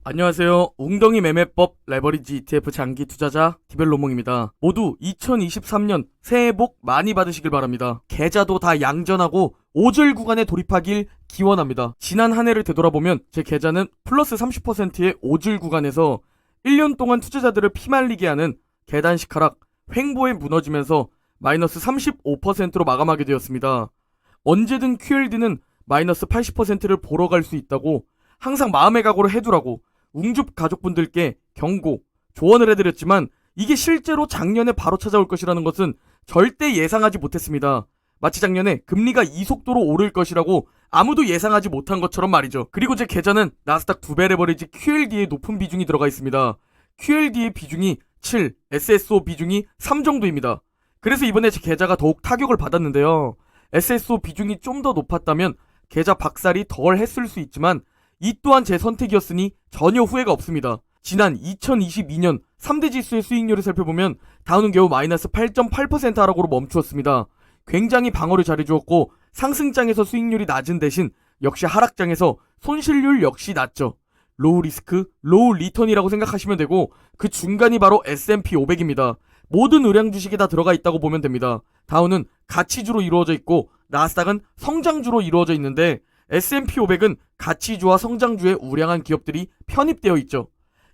안녕하세요. 웅덩이 매매법 레버리지 ETF 장기 투자자 디벨로몽입니다. 모두 2023년 새해 복 많이 받으시길 바랍니다. 계좌도 다 양전하고 오절 구간에 돌입하길 기원합니다. 지난 한 해를 되돌아보면 제 계좌는 플러스 30%의 오절 구간에서 1년 동안 투자자들을 피말리게 하는 계단식 하락, 횡보에 무너지면서 마이너스 35%로 마감하게 되었습니다. 언제든 QLD는 마이너스 80%를 보러 갈 수 있다고 항상 마음의 각오를 해두라고 웅줍 가족분들께 경고, 조언을 해드렸지만 이게 실제로 작년에 바로 찾아올 것이라는 것은 절대 예상하지 못했습니다. 마치 작년에 금리가 이 속도로 오를 것이라고 아무도 예상하지 못한 것처럼 말이죠. 그리고 제 계좌는 나스닥 2배 레버리지 QLD에 높은 비중이 들어가 있습니다. QLD의 비중이 7, SSO 비중이 3 정도입니다. 그래서 이번에 제 계좌가 더욱 타격을 받았는데요. SSO 비중이 좀 더 높았다면 계좌 박살이 덜 했을 수 있지만 이 또한 제 선택이었으니 전혀 후회가 없습니다. 지난 2022년 3대 지수의 수익률을 살펴보면 다우는 겨우 마이너스 8.8% 하락으로 멈추었습니다. 굉장히 방어를 잘해주었고 상승장에서 수익률이 낮은 대신 역시 하락장에서 손실률 역시 낮죠. 로우 리스크, 로우 리턴이라고 생각하시면 되고 그 중간이 바로 S&P 500입니다. 모든 의량 주식에 다 들어가 있다고 보면 됩니다. 다우는 가치주로 이루어져 있고 나스닥은 성장주로 이루어져 있는데 S&P 500은 가치주와 성장주의 우량한 기업들이 편입되어 있죠.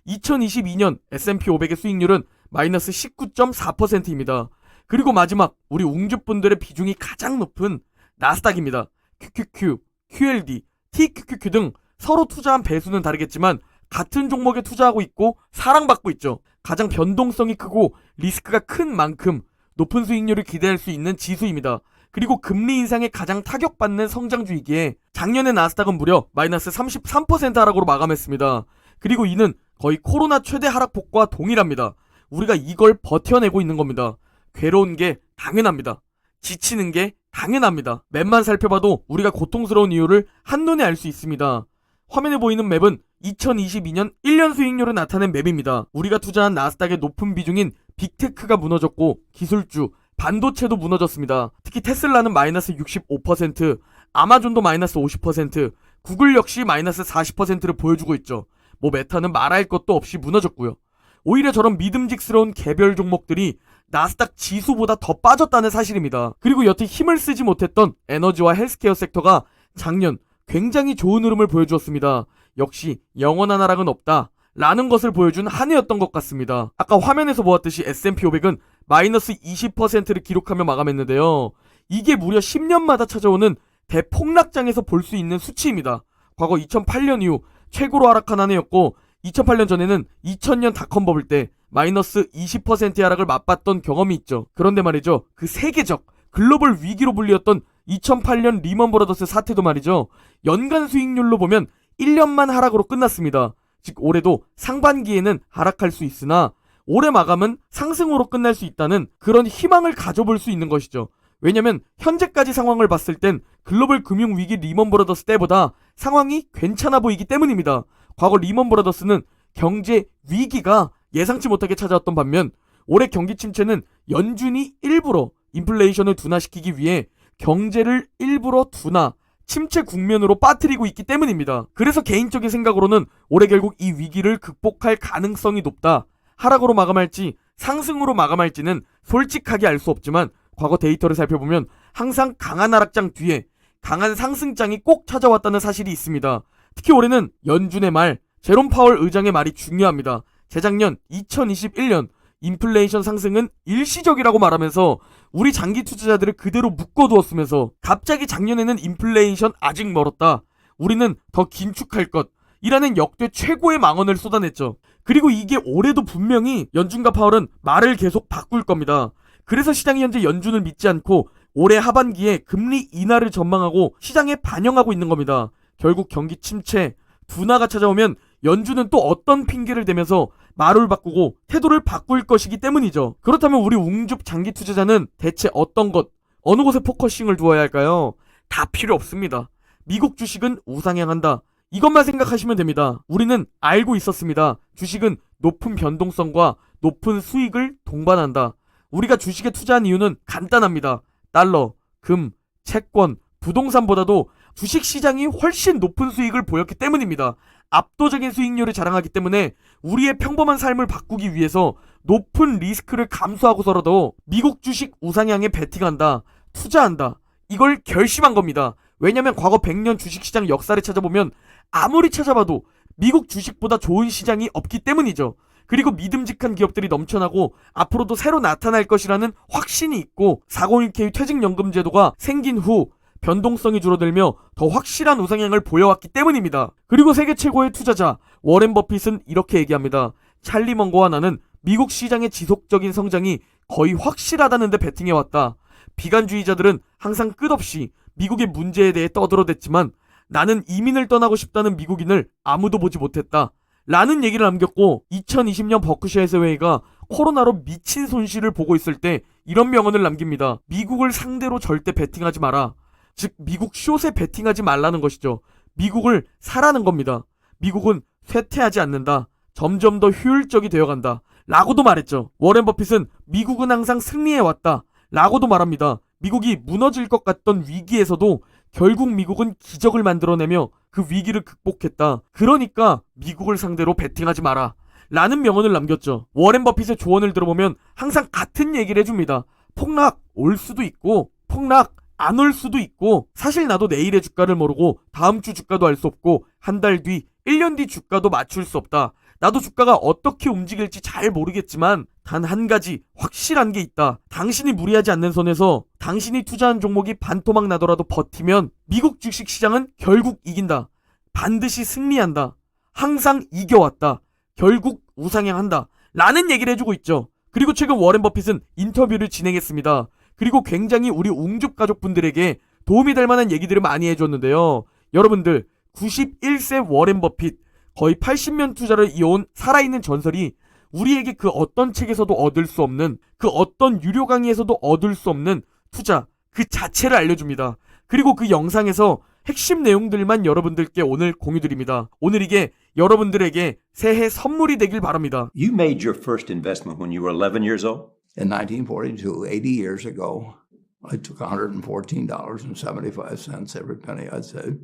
2022년 S&P 500의 수익률은 마이너스 19.4%입니다. 그리고 마지막 우리 웅주분들의 비중이 가장 높은 나스닥입니다. QQQ, QLD, TQQQ 등 서로 투자한 배수는 다르겠지만 같은 종목에 투자하고 있고 사랑받고 있죠. 가장 변동성이 크고 리스크가 큰 만큼 높은 수익률을 기대할 수 있는 지수입니다. 그리고 금리 인상에 가장 타격받는 성장주이기에 작년에 나스닥은 무려 마이너스 33% 하락으로 마감했습니다. 그리고 이는 거의 코로나 최대 하락폭과 동일합니다. 우리가 이걸 버텨내고 있는 겁니다. 괴로운 게 당연합니다. 지치는 게 당연합니다. 맵만 살펴봐도 우리가 고통스러운 이유를 한눈에 알 수 있습니다. 화면에 보이는 맵은 2022년 1년 수익률을 나타낸 맵입니다. 우리가 투자한 나스닥의 높은 비중인 빅테크가 무너졌고 기술주, 반도체도 무너졌습니다. 특히 테슬라는 마이너스 65%, 아마존도 마이너스 50%, 구글 역시 마이너스 40%를 보여주고 있죠. 메타는 말할 것도 없이 무너졌고요. 오히려 저런 믿음직스러운 개별 종목들이 나스닥 지수보다 더 빠졌다는 사실입니다. 그리고 여태 힘을 쓰지 못했던 에너지와 헬스케어 섹터가 작년 굉장히 좋은 흐름을 보여주었습니다. 역시 영원한 하락은 없다 라는 것을 보여준 한 해였던 것 같습니다. 아까 화면에서 보았듯이 S&P 500은 마이너스 20%를 기록하며 마감했는데요. 이게 무려 10년마다 찾아오는 대폭락장에서 볼 수 있는 수치입니다. 과거 2008년 이후 최고로 하락한 한 해였고 2008년 전에는 2000년 닷컴 버블 때 마이너스 20%의 하락을 맛봤던 경험이 있죠. 그런데 말이죠. 그 세계적 글로벌 위기로 불리웠던 2008년 리먼 브라더스 사태도 말이죠. 연간 수익률로 보면 1년만 하락으로 끝났습니다. 즉 올해도 상반기에는 하락할 수 있으나 올해 마감은 상승으로 끝날 수 있다는 그런 희망을 가져볼 수 있는 것이죠. 왜냐면 현재까지 상황을 봤을 땐 글로벌 금융위기 리먼 브라더스 때보다 상황이 괜찮아 보이기 때문입니다. 과거 리먼 브라더스는 경제 위기가 예상치 못하게 찾아왔던 반면 올해 경기 침체는 연준이 일부러 인플레이션을 둔화시키기 위해 경제를 일부러 둔화, 침체 국면으로 빠뜨리고 있기 때문입니다. 그래서 개인적인 생각으로는 올해 결국 이 위기를 극복할 가능성이 높다. 하락으로 마감할지 상승으로 마감할지는 솔직하게 알 수 없지만 과거 데이터를 살펴보면 항상 강한 하락장 뒤에 강한 상승장이 꼭 찾아왔다는 사실이 있습니다. 특히 올해는 연준의 말, 제롬 파월 의장의 말이 중요합니다. 재작년 2021년 인플레이션 상승은 일시적이라고 말하면서 우리 장기 투자자들을 그대로 묶어두었으면서 갑자기 작년에는 인플레이션 아직 멀었다. 우리는 더 긴축할 것. 이라는 역대 최고의 망언을 쏟아냈죠. 그리고 이게 올해도 분명히 연준과 파월은 말을 계속 바꿀 겁니다. 그래서 시장이 현재 연준을 믿지 않고 올해 하반기에 금리 인하를 전망하고 시장에 반영하고 있는 겁니다. 결국 경기 침체, 둔화가 찾아오면 연준은 또 어떤 핑계를 대면서 말을 바꾸고 태도를 바꿀 것이기 때문이죠. 그렇다면 우리 웅줍 장기 투자자는 대체 어떤 것, 어느 곳에 포커싱을 두어야 할까요? 다 필요 없습니다. 미국 주식은 우상향한다. 이것만 생각하시면 됩니다. 우리는 알고 있었습니다. 주식은 높은 변동성과 높은 수익을 동반한다. 우리가 주식에 투자한 이유는 간단합니다. 달러, 금, 채권, 부동산보다도 주식시장이 훨씬 높은 수익을 보였기 때문입니다. 압도적인 수익률을 자랑하기 때문에 우리의 평범한 삶을 바꾸기 위해서 높은 리스크를 감수하고서라도 미국 주식 우상향에 베팅한다, 투자한다. 이걸 결심한 겁니다. 왜냐면 과거 100년 주식시장 역사를 찾아보면 아무리 찾아봐도 미국 주식보다 좋은 시장이 없기 때문이죠. 그리고 믿음직한 기업들이 넘쳐나고 앞으로도 새로 나타날 것이라는 확신이 있고 401k 퇴직연금 제도가 생긴 후 변동성이 줄어들며 더 확실한 우상향을 보여왔기 때문입니다. 그리고 세계 최고의 투자자 워렌 버핏은 이렇게 얘기합니다. 찰리 먼거와 나는 미국 시장의 지속적인 성장이 거의 확실하다는 데 베팅해왔다. 비관주의자들은 항상 끝없이 미국의 문제에 대해 떠들어댔지만 나는 이민을 떠나고 싶다는 미국인을 아무도 보지 못했다. 라는 얘기를 남겼고 2020년 버크셔에서 회의가 코로나로 미친 손실을 보고 있을 때 이런 명언을 남깁니다. 미국을 상대로 절대 베팅하지 마라. 즉 미국 숏에 베팅하지 말라는 것이죠. 미국을 사라는 겁니다. 미국은 쇠퇴하지 않는다. 점점 더 효율적이 되어간다. 라고도 말했죠. 워렌 버핏은 미국은 항상 승리해왔다. 라고도 말합니다. 미국이 무너질 것 같던 위기에서도 결국 미국은 기적을 만들어내며 그 위기를 극복했다. 그러니까 미국을 상대로 베팅하지 마라. 라는 명언을 남겼죠. 워렌 버핏의 조언을 들어보면 항상 같은 얘기를 해줍니다. 폭락 올 수도 있고 폭락 안 올 수도 있고 사실 나도 내일의 주가를 모르고 다음 주 주가도 알 수 없고 한 달 뒤, 1년 뒤 주가도 맞출 수 없다. 나도 주가가 어떻게 움직일지 잘 모르겠지만 단 한 가지 확실한 게 있다. 당신이 무리하지 않는 선에서 당신이 투자한 종목이 반토막 나더라도 버티면 미국 주식시장은 결국 이긴다. 반드시 승리한다. 항상 이겨왔다. 결국 우상향한다. 라는 얘기를 해주고 있죠. 그리고 최근 워렌 버핏은 인터뷰를 진행했습니다. 그리고 굉장히 우리 웅죽 가족분들에게 도움이 될 만한 얘기들을 많이 해줬는데요. 여러분들 91세 워렌 버핏 거의 80년 투자를 이어온 살아있는 전설이 우리에게 그 어떤 책에서도 얻을 수 없는 그 어떤 유료 강의에서도 얻을 수 없는 투자 그 자체를 알려줍니다. 그리고 그 영상에서 핵심 내용들만 여러분들께 오늘 공유드립니다. 오늘 이게 여러분들에게 새해 선물이 되길 바랍니다. You made your first investment when you were 11 years old? In 1942, 80 years ago, I took $114.75, every penny I'd saved.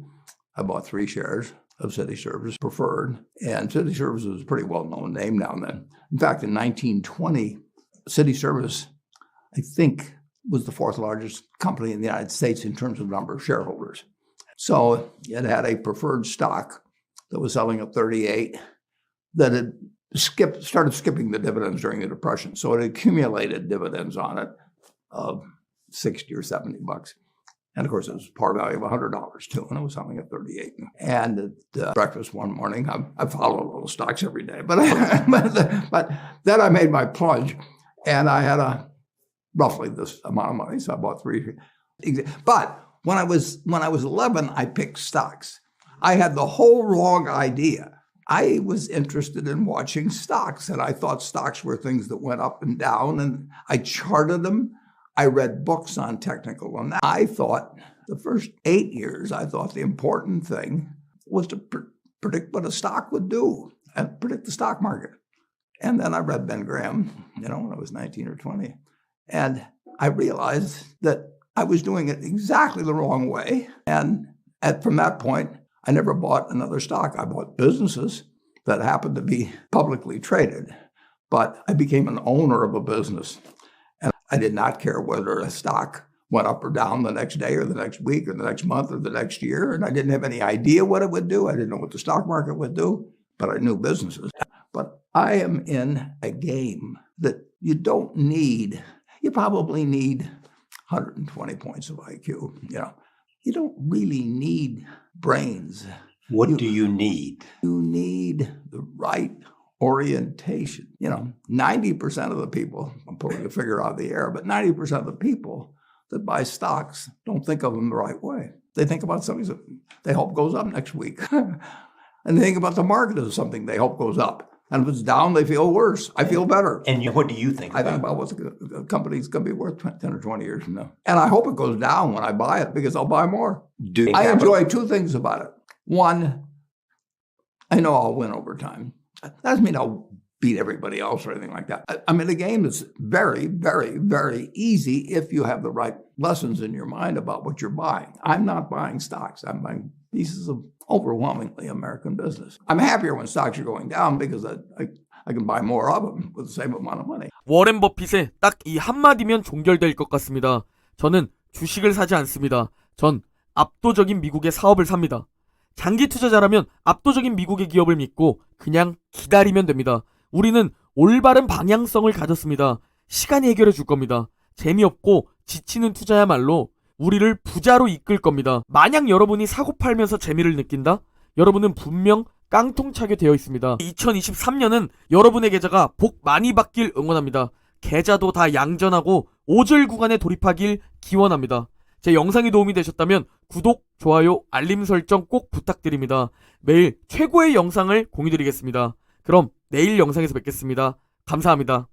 I bought 3 shares of City Service Preferred, and City Service was a pretty well-known name now and then. In fact, in 1920, City Service, I think, was the 4th largest company in the United States in terms of number of shareholders. So it had a preferred stock that was selling at 38 that had started skipping the dividends during the Depression. So it accumulated dividends on it of $60 or $70. And of course, it was par value of $100 too, and it was selling at 38. And at breakfast one morning, I follow little stocks every day, but then I made my plunge, and I had roughly this amount of money, so I bought 3. But when I was 11, I picked stocks. I had the whole wrong idea. I was interested in watching stocks, and I thought stocks were things that went up and down, and I charted them. I read books on technical, and I thought the first 8 years, I thought the important thing was to predict what a stock would do and predict the stock market. And then I read Ben Graham, when I was 19 or 20, and I realized that I was doing it exactly the wrong way. And from that point, I never bought another stock. I bought businesses that happened to be publicly traded, but I became an owner of a business. And I did not care whether a stock went up or down the next day or the next week or the next month or the next year. And I didn't have any idea what it would do. I didn't know what the stock market would do, but I knew businesses. But I am in a game that you don't need. You probably need 120 points of IQ. You don't really need brains. What do you need? You need the right orientation. 90% of the people, I'm pulling a figure out of the air, but 90% of the people that buy stocks don't think of them the right way. They think about something that they hope goes up next week. And they think about the market as something they hope goes up. And if it's down, they feel worse. I feel better. And what do you think I think about what the company's going to be worth 10 or 20 years from now. And I hope it goes down when I buy it because I'll buy more. I enjoy 2 things about it. One, I know I'll win over time. That doesn't mean I'll beat everybody else or anything like that. I mean, a game is very, very, very easy if you have the right lessons in your mind about what you're buying. I'm not buying stocks. I'm buying pieces of overwhelmingly American business. I'm happier when stocks are going down because I can buy more of them with the same amount of money. 워렌 버핏의 딱 이 한마디면 종결될 것 같습니다. 저는 주식을 사지 않습니다. 전 압도적인 미국의 사업을 삽니다. 장기 투자자라면 압도적인 미국의 기업을 믿고 그냥 기다리면 됩니다. 우리는 올바른 방향성을 가졌습니다. 시간이 해결해 줄 겁니다. 재미없고 지치는 투자야말로 우리를 부자로 이끌 겁니다. 만약 여러분이 사고 팔면서 재미를 느낀다? 여러분은 분명 깡통차게 되어 있습니다. 2023년은 여러분의 계좌가 복 많이 받길 응원합니다. 계좌도 다 양전하고 오절 구간에 돌입하길 기원합니다. 제 영상이 도움이 되셨다면 구독, 좋아요, 알림 설정 꼭 부탁드립니다. 매일 최고의 영상을 공유드리겠습니다. 그럼 내일 영상에서 뵙겠습니다. 감사합니다.